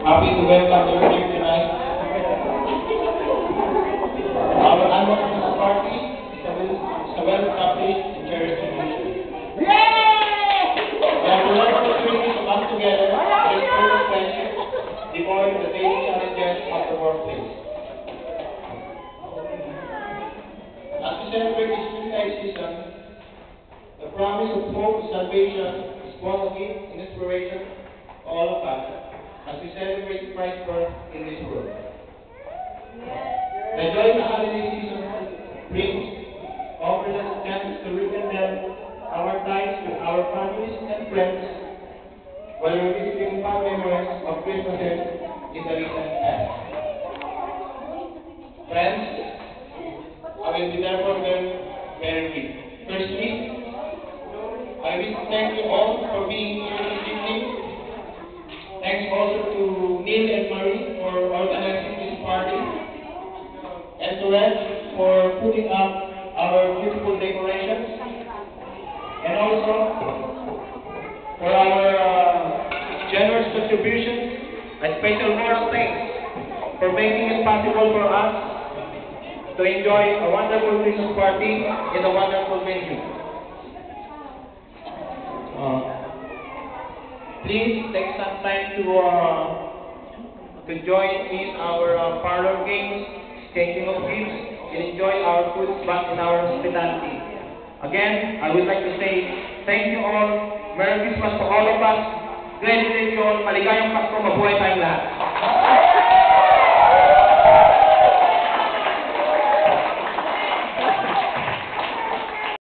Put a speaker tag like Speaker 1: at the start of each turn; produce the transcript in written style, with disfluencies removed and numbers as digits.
Speaker 1: Happy to welcome you here tonight. Our annual Christmas party is a well-established and cherished tradition. We have the rare opportunity to come together in a spirit of friendship, devoid of the daily challenges of the workplace. As we celebrate this Trinitide season, the promise of hope and salvation is both a gift and inspiration to all of us as we celebrate Christ's birth in this world. The joy the holiday season brings offers us a chance to rekindle our ties with our families and friends while revisiting fond memories of Christmases in the recent past. Friends, I will be therefore very brief. Firstly, I wish to thank you all for being here this evening. Thanks also to Neil and Marie for organizing this party, and to Ed for putting up our beautiful decorations, and also for our generous contributions. A special word of thanks for making it possible for us to enjoy a wonderful Christmas party in a wonderful venue. Please take some time to join in our parlor games, exchanging of gifts, and enjoy our food back in our hospitality. Again, I would like to say thank you all. Merry Christmas to all of us. Glad to see you all. Maligayang Pasko. Mabuhay tayong lahat.